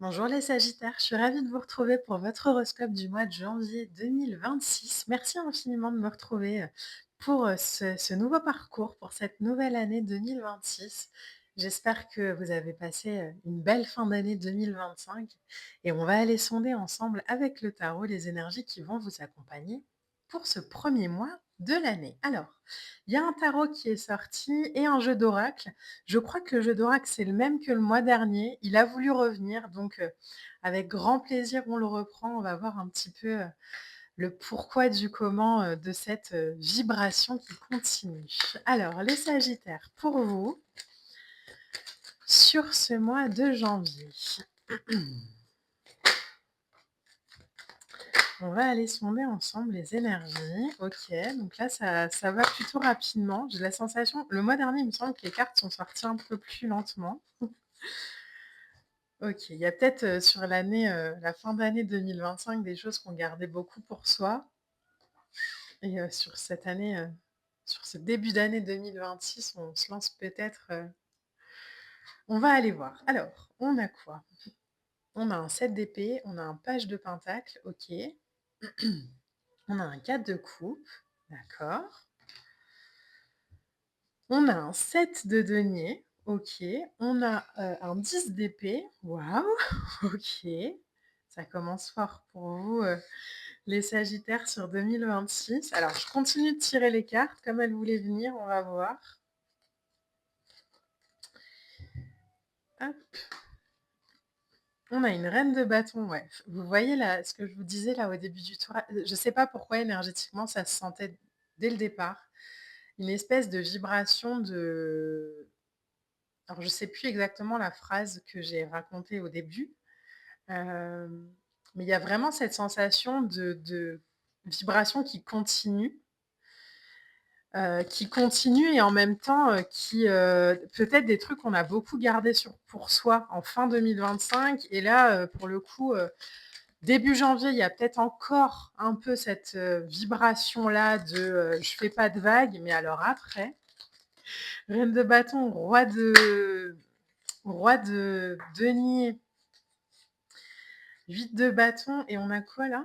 Bonjour les Sagittaires, je suis ravie de vous retrouver pour votre horoscope du mois de janvier 2026. Merci infiniment de me retrouver pour ce nouveau parcours, pour cette nouvelle année 2026. J'espère que vous avez passé une belle fin d'année 2025 et on va aller sonder ensemble avec le tarot les énergies qui vont vous accompagner pour ce premier mois de l'année. Alors, il y a un tarot qui est sorti et un jeu d'oracle. Je crois que le jeu d'oracle, c'est le même que le mois dernier. Il a voulu revenir, donc avec grand plaisir, on le reprend. On va voir un petit peu le pourquoi du comment de cette vibration qui continue. Alors, les Sagittaires, pour vous, sur ce mois de janvier, on va aller sonder ensemble les énergies. Ok, donc là, ça va plutôt rapidement. J'ai la sensation, le mois dernier, il me semble que les cartes sont sorties un peu plus lentement. OK, il y a peut-être, sur l'année, la fin d'année 2025 des choses qu'on gardait beaucoup pour soi et sur cette année, sur ce début d'année 2026, on se lance peut-être, on va aller voir. Alors, on a quoi? On a un 7 d'épée, on a un page de pentacle, OK. On a un 4 de coupe, d'accord. On a un 7 de denier, OK. On a, un 10 d'épée, waouh, OK. Ça commence fort pour vous, les Sagittaires sur 2026. Alors, je continue de tirer les cartes comme elles voulaient venir, on va voir. Hop. On a une reine de bâton, ouais. Vous voyez là, ce que je vous disais là au début du tour. Je sais pas pourquoi énergétiquement ça se sentait dès le départ. Une espèce de vibration de. Alors, je sais plus exactement la phrase que j'ai racontée au début, euh, mais il y a vraiment cette sensation de vibration qui continue et en même temps qui peut-être des trucs qu'on a beaucoup gardés pour soi en fin 2025 et là pour le coup début janvier il y a peut-être encore un peu cette vibration là de je fais pas de vagues, mais alors après reine de bâton, roi de denier, 8 de bâton et on a quoi là?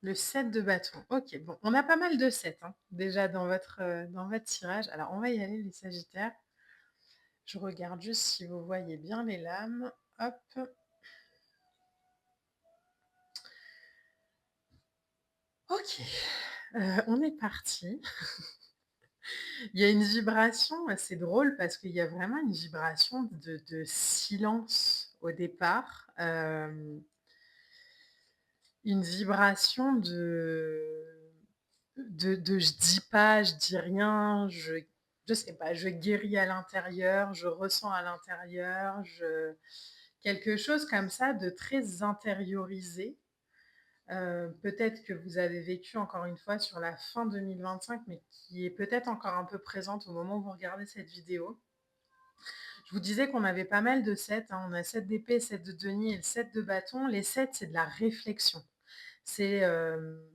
Le 7 de bâton. Ok, bon, on a pas mal de 7 hein, déjà dans votre tirage. Alors, on va y aller, les Sagittaires. Je regarde juste si vous voyez bien les lames. Hop. Ok, on est parti. Il y a une vibration assez drôle parce qu'il y a vraiment une vibration de silence au départ. Une vibration de je dis pas, je dis rien, je sais pas, je guéris à l'intérieur, je ressens à l'intérieur, quelque chose comme ça de très intériorisé. Peut-être que vous avez vécu encore une fois sur la fin 2025, mais qui est peut-être encore un peu présente au moment où vous regardez cette vidéo. Je vous disais qu'on avait pas mal de 7, hein. On a 7 d'épée, 7 de denier et le 7 de bâton. Les 7, c'est de la réflexion. C'est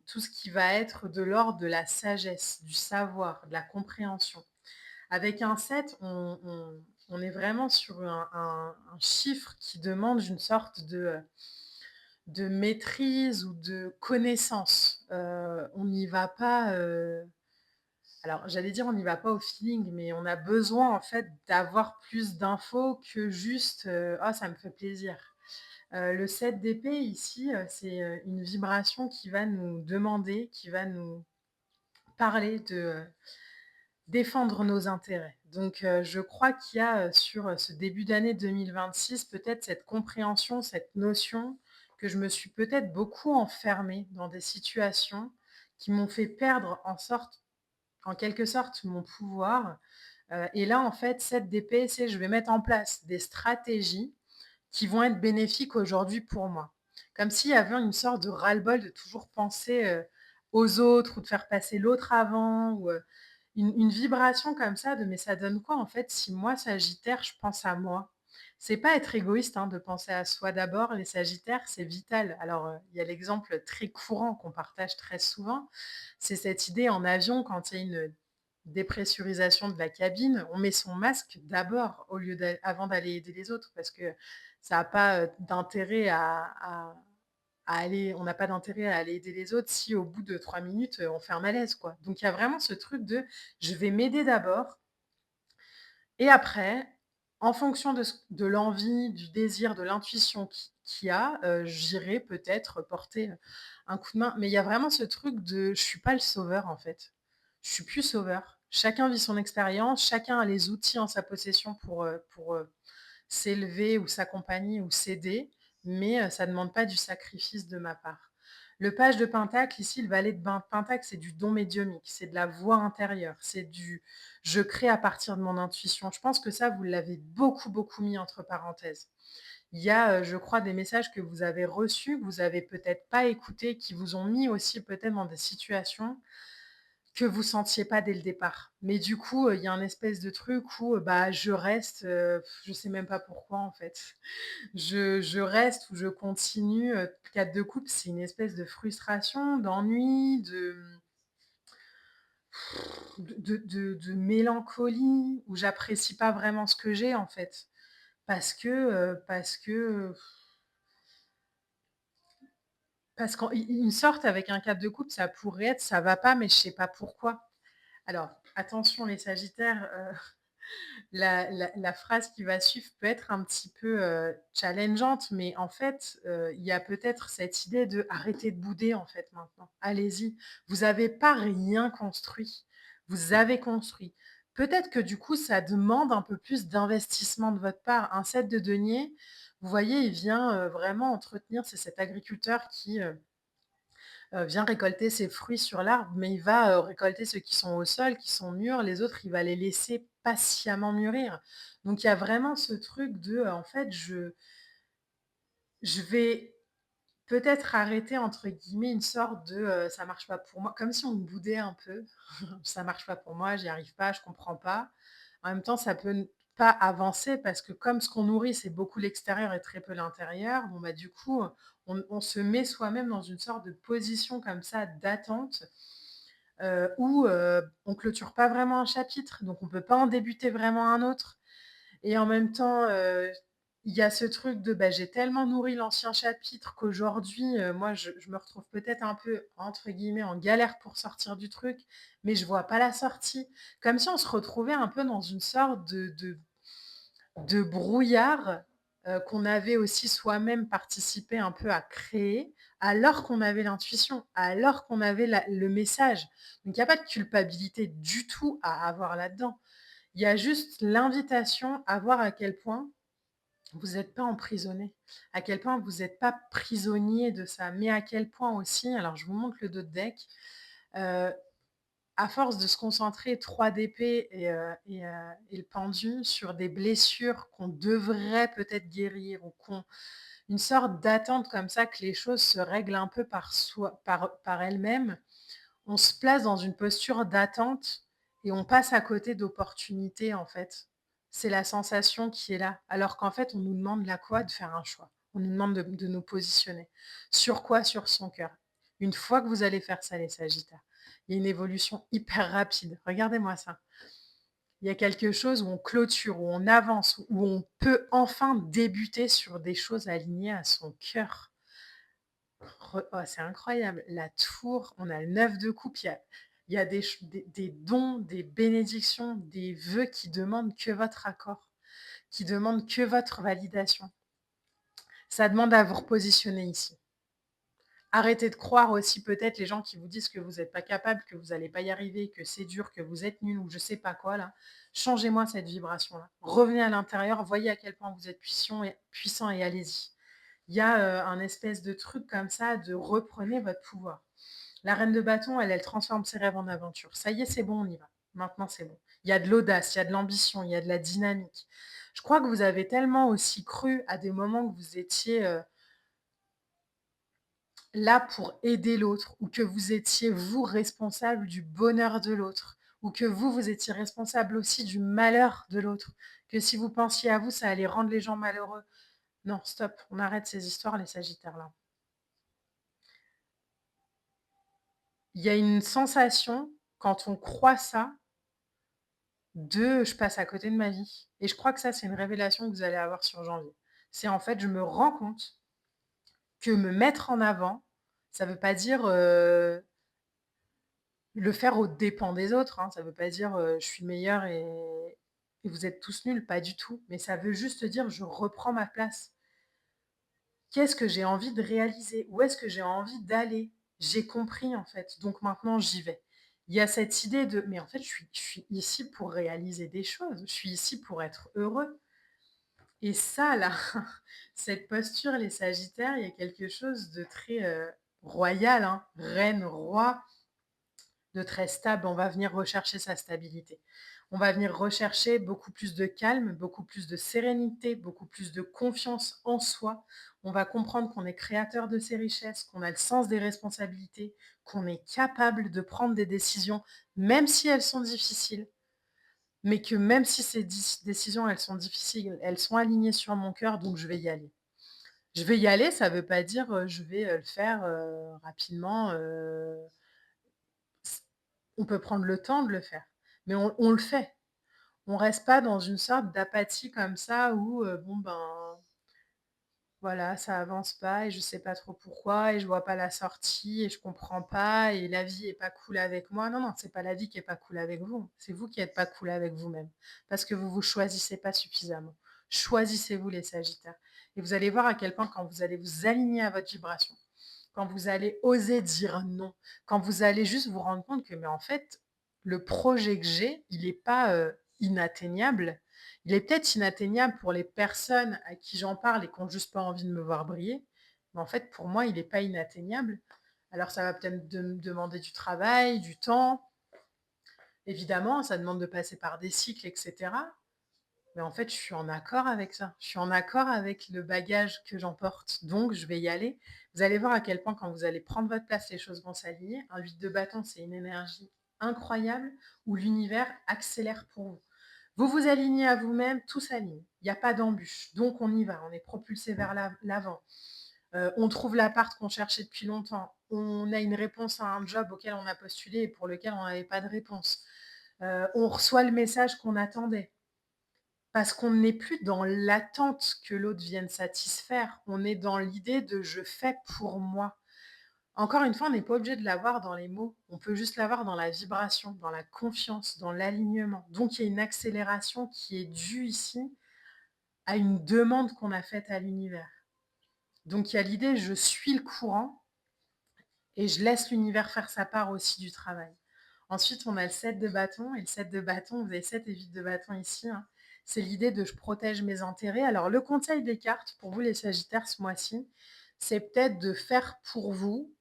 tout ce qui va être de l'ordre de la sagesse, du savoir, de la compréhension. Avec un 7, on est vraiment sur un chiffre qui demande une sorte de maîtrise ou de connaissance. On n'y va pas, alors j'allais dire on n'y va pas au feeling, mais on a besoin en fait d'avoir plus d'infos que juste oh ça me fait plaisir. Le 7 d'épée ici, c'est une vibration qui va nous demander, qui va nous parler de défendre nos intérêts. Donc je crois qu'il y a sur ce début d'année 2026 peut-être cette compréhension, cette notion que je me suis peut-être beaucoup enfermée dans des situations qui m'ont fait perdre en quelque sorte mon pouvoir. Et là, en fait, 7 d'épée, c'est je vais mettre en place des stratégies qui vont être bénéfiques aujourd'hui pour moi. Comme s'il y avait une sorte de ras-le-bol de toujours penser aux autres ou de faire passer l'autre avant, ou une vibration comme ça de mais ça donne quoi en fait si moi, Sagittaire, je pense à moi. C'est pas être égoïste hein, de penser à soi d'abord, les Sagittaires, c'est vital. Alors, il y a l'exemple très courant qu'on partage très souvent, c'est cette idée en avion quand il y a dépressurisation de la cabine, on met son masque d'abord au lieu avant d'aller aider les autres parce que ça a pas, d'intérêt à aller on n'a pas d'intérêt à aller aider les autres si au bout de 3 minutes, on fait un malaise, quoi. Donc il y a vraiment ce truc de: «Je vais m'aider d'abord et après, en fonction de l'envie, du désir, de l'intuition qu'il y a, j'irai peut-être porter, un coup de main». Mais il y a vraiment ce truc de je suis pas le sauveur, en fait. Je suis plus sauveur. Chacun vit son expérience, chacun a les outils en sa possession pour s'élever ou s'accompagner ou s'aider, mais ça ne demande pas du sacrifice de ma part. Le page de Pentacle, ici, le valet de Pentacle, c'est du don médiumnique, c'est de la voix intérieure, c'est du je crée à partir de mon intuition. Je pense que ça, vous l'avez beaucoup, beaucoup mis entre parenthèses. Il y a, je crois, des messages que vous avez reçus, que vous avez peut-être pas écoutés, qui vous ont mis aussi peut-être dans des situations que vous sentiez pas dès le départ. Mais du coup, il y a un espèce de truc où, bah, je reste, je sais même pas pourquoi en fait. Je reste ou je continue, 4 de coupe, c'est une espèce de frustration, d'ennui, de mélancolie, où j'apprécie pas vraiment ce que j'ai en fait. Parce qu'en une sorte avec un 4 de coupe, ça pourrait être: «Ça va pas, mais je sais pas pourquoi». Alors attention les sagittaires, la phrase qui va suivre peut être un petit peu, challengeante, mais en fait, il y a peut-être cette idée de: «Arrêtez de bouder en fait maintenant, allez-y». Vous avez pas rien construit, vous avez construit. Peut-être que du coup, ça demande un peu plus d'investissement de votre part. Un 7 de denier, vous voyez, il vient, vraiment entretenir c'est cet agriculteur qui, vient récolter ses fruits sur l'arbre, mais il va, récolter ceux qui sont au sol, qui sont mûrs, les autres, il va les laisser patiemment mûrir. Donc il y a vraiment ce truc de, en fait, je vais peut-être «arrêter» entre guillemets une sorte de, «ça marche pas pour moi», comme si on me boudait un peu. «Ça marche pas pour moi, j'y arrive pas, je comprends pas». En même temps, ça peut ne pas avancer parce que comme ce qu'on nourrit, c'est beaucoup l'extérieur et très peu l'intérieur, bon, bah, du coup, on se met soi-même dans une sorte de position comme ça d'attente, où, on clôture pas vraiment un chapitre, donc on peut pas en débuter vraiment un autre. Et en même temps, il y a ce truc de, bah, j'ai tellement nourri l'ancien chapitre qu'aujourd'hui, moi, je me retrouve peut-être un peu, entre guillemets, «en galère» pour sortir du truc, mais je vois pas la sortie. Comme si on se retrouvait un peu dans une sorte de brouillard, qu'on avait aussi soi-même participé un peu à créer, alors qu'on avait l'intuition, alors qu'on avait le message. Donc il y a pas de culpabilité du tout à avoir là-dedans. Il y a juste l'invitation à voir à quel point vous n'êtes pas emprisonné, à quel point vous n'êtes pas prisonnier de ça, mais à quel point aussi, alors je vous montre le dos de deck, heu, à force de se concentrer 3 d'épée et le pendu sur des blessures qu'on devrait peut-être guérir ou qu'on une sorte d'attente comme ça que les choses se règlent un peu par soi par elles-mêmes, on se place dans une posture d'attente et on passe à côté d'opportunités, en fait. C'est la sensation qui est là. Alors qu'en fait, on nous demande là quoi? De faire un choix. On nous demande de nous positionner. Sur quoi? Sur son cœur. Une fois que vous allez faire ça, les sagittaires, il y a une évolution hyper rapide. Regardez-moi ça. Il y a quelque chose où on clôture, où on avance, où on peut enfin débuter sur des choses alignées à son cœur. Oh, c'est incroyable. La tour, on a le 9 de coupe, il y a des dons, des bénédictions, des vœux qui demandent que votre accord, qui demandent que votre validation. Ça demande à vous repositionner ici. Arrêtez de croire aussi peut-être les gens qui vous disent que vous n'êtes pas capable, que vous n'allez pas y arriver, que c'est dur, que vous êtes nul ou je sais pas quoi là. Changez-moi cette vibration-là. Revenez à l'intérieur, voyez à quel point vous êtes puissant et allez-y. Il y a, un espèce de truc comme ça de reprenez votre pouvoir. La reine de bâton, elle transforme ses rêves en aventure. Ça y est, c'est bon, on y va. Maintenant, c'est bon. Il y a de l'audace, il y a de l'ambition, il y a de la dynamique. Je crois que vous avez tellement aussi cru à des moments que vous étiez, là pour aider l'autre ou que vous étiez, vous, responsable du bonheur de l'autre ou que vous étiez responsable aussi du malheur de l'autre, que si vous pensiez à vous, ça allait rendre les gens malheureux. Non, stop, on arrête ces histoires, les sagittaires, là. Il y a une sensation, quand on croit ça, 2, je passe à côté de ma vie et je crois que ça, c'est une révélation que vous allez avoir sur janvier. C'est en fait, je me rends compte que me mettre en avant, ça veut pas dire, le faire aux dépens des autres, hein. Ça veut pas dire, je suis meilleure et vous êtes tous nuls, pas du tout. Mais ça veut juste dire: «Je reprends ma place». Qu'est-ce que j'ai envie de réaliser? Où est-ce que j'ai envie d'aller? J'ai compris, en fait, donc maintenant j'y vais. Il y a cette idée de: «Mais en fait, je suis ici pour réaliser des choses, je suis ici pour être heureux» et ça là, cette posture, les sagittaires, il y a quelque chose de très, royal, hein, reine, roi, de très stable. On va venir rechercher sa stabilité. On va venir rechercher beaucoup plus de calme, beaucoup plus de sérénité, beaucoup plus de confiance en soi. On va comprendre qu'on est créateur de ses richesses, qu'on a le sens des responsabilités, qu'on est capable de prendre des décisions, même si elles sont difficiles, mais que même si ces décisions, elles sont difficiles, elles sont alignées sur mon cœur, donc je vais y aller. Je vais y aller, ça ne veut pas dire je vais le faire rapidement. On peut prendre le temps de le faire, mais on le fait. On reste pas dans une sorte d'apathie comme ça où, bon ben, voilà, ça avance pas et je sais pas trop pourquoi et je vois pas la sortie et je comprends pas et la vie est pas cool avec moi. Non, non, c'est pas la vie qui est pas cool avec vous, c'est vous qui êtes pas cool avec vous-même parce que vous vous choisissez pas suffisamment. Choisissez-vous les sagittaires et vous allez voir à quel point quand vous allez vous aligner à votre vibration, quand vous allez oser dire non, quand vous allez juste vous rendre compte que, mais en fait, le projet que j'ai, il n'est pas inatteignable. Il est peut-être inatteignable pour les personnes à qui j'en parle et qui n'ont juste pas envie de me voir briller. Mais en fait, pour moi, il n'est pas inatteignable. Alors, ça va peut-être me demander du travail, du temps. Évidemment, ça demande de passer par des cycles, etc. Mais en fait, je suis en accord avec ça. Je suis en accord avec le bagage que j'emporte. Donc, je vais y aller. Vous allez voir à quel point, quand vous allez prendre votre place, les choses vont s'aligner. Un 8 de bâton, c'est une énergie incroyable où l'univers accélère pour vous. Vous vous alignez à vous-même, tout s'aligne. Il n'y a pas d'embûche. Donc, on y va. On est propulsé vers l'avant. On trouve l'appart qu'on cherchait depuis longtemps. On a une réponse à un job auquel on a postulé et pour lequel on n'avait pas de réponse. On reçoit le message qu'on attendait. Parce qu'on n'est plus dans l'attente que l'autre vienne satisfaire, on est dans l'idée de «je fais pour moi». Encore une fois, on n'est pas obligé de l'avoir dans les mots, on peut juste l'avoir dans la vibration, dans la confiance, dans l'alignement. Donc il y a une accélération qui est due ici à une demande qu'on a faite à l'univers. Donc il y a l'idée «je suis le courant» et je laisse l'univers faire sa part aussi du travail. Ensuite, on a le 7 de bâton et le 7 de bâton, vous avez 7 et 8 de bâton ici, hein. C'est l'idée de «je protège mes intérêts». Alors le conseil des cartes pour vous les sagittaires ce mois-ci, c'est peut-être de faire pour vous,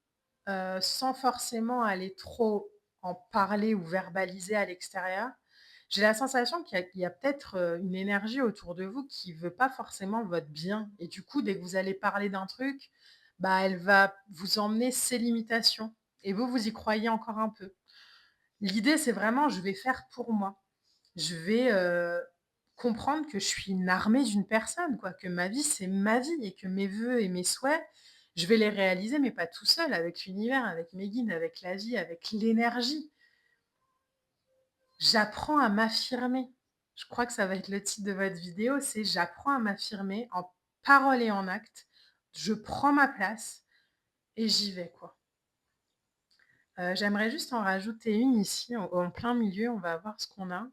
sans forcément aller trop en parler ou verbaliser à l'extérieur. J'ai la sensation qu'il y a peut-être, une énergie autour de vous qui veut pas forcément votre bien et du coup, dès que vous allez parler d'un truc, bah, elle va vous emmener ses limitations et vous, vous y croyez encore un peu. L'idée, c'est vraiment: «Je vais faire pour moi». Je vais, comprendre que je suis une armée d'une personne, quoi, que ma vie, c'est ma vie et que mes vœux et mes souhaits, je vais les réaliser, mais pas tout seul, avec l'univers, avec mes guides, avec la vie, avec l'énergie. J'apprends à m'affirmer. Je crois que ça va être le titre de votre vidéo, c'est: «J'apprends à m'affirmer en parole et en acte. Je prends ma place et j'y vais», quoi. J'aimerais juste en rajouter une ici, en plein milieu, on va voir ce qu'on a.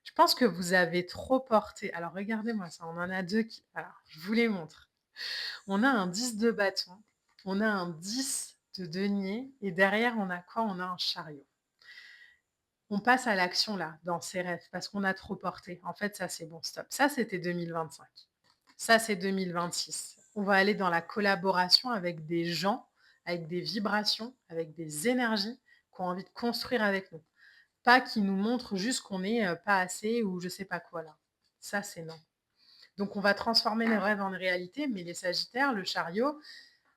Je pense que vous avez trop porté. Alors regardez-moi ça, on en a 2 qui alors je vous les montre. On a un 10 de bâton, on a un 10 de denier et derrière on a quoi? On a un chariot. On passe à l'action là, dans ses rêves, parce qu'on a trop porté. En fait, ça c'est bon, stop. Ça c'était 2025. Ça c'est 2026. On va aller dans la collaboration avec des gens, avec des vibrations, avec des énergies qui ont envie de construire avec nous. Pas qui nous montrent juste qu'on est, pas assez ou je sais pas quoi là. Ça, c'est non. Donc on va transformer les rêves en réalité, mais les sagittaires, le chariot,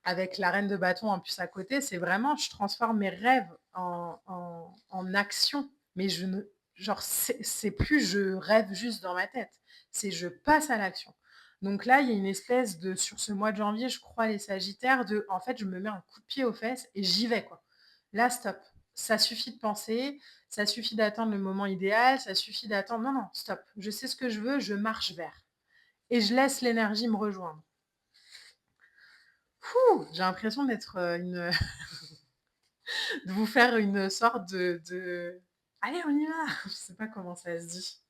avec la reine de bâton en plus à côté, c'est vraiment je transforme mes rêves en action, mais je ne genre c'est plus je rêve juste dans ma tête, c'est je passe à l'action. Donc là, il y a une espèce de sur ce mois de janvier, je crois les sagittaires, de en fait, je me mets un coup de pied aux fesses et j'y vais quoi. Là, stop. ça suffit de penser, ça suffit d'attendre le moment idéal, ça suffit d'attendre non, non, stop, je sais ce que je veux, je marche vers et je laisse l'énergie me rejoindre. J'ai l'impression d'être, une de vous faire une sorte de «Allez, on y va!» Je sais pas comment ça se dit.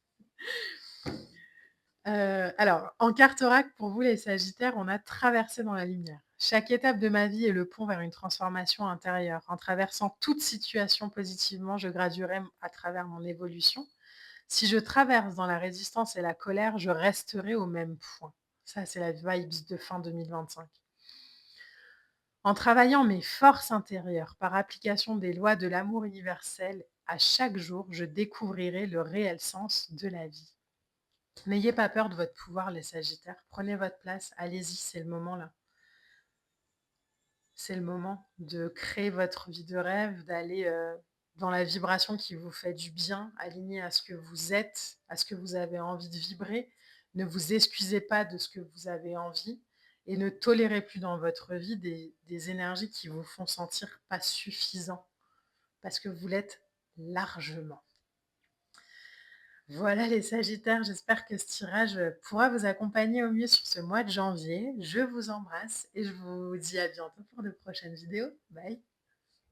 Alors, en carte oracle, pour vous les sagittaires, on a traversé dans la lumière. Chaque étape de ma vie est le pont vers une transformation intérieure. En traversant toute situation positivement, je graduerai à travers mon évolution. Si je traverse dans la résistance et la colère, je resterai au même point. Ça, c'est la vibes de fin 2025. En travaillant mes forces intérieures par application des lois de l'amour universel, à chaque jour, je découvrirai le réel sens de la vie. N'ayez pas peur de votre pouvoir, les Sagittaires. Prenez votre place, allez-y, c'est le moment là. C'est le moment de créer votre vie de rêve, d'aller dans la vibration qui vous fait du bien, aligné à ce que vous êtes, à ce que vous avez envie de vibrer. Ne vous excusez pas de ce que vous avez envie et ne tolérez plus dans votre vie des énergies qui vous font sentir pas suffisant parce que vous l'êtes largement. Voilà les Sagittaires, j'espère que ce tirage pourra vous accompagner au mieux sur ce mois de janvier. Je vous embrasse et je vous dis à bientôt pour de prochaines vidéos. Bye!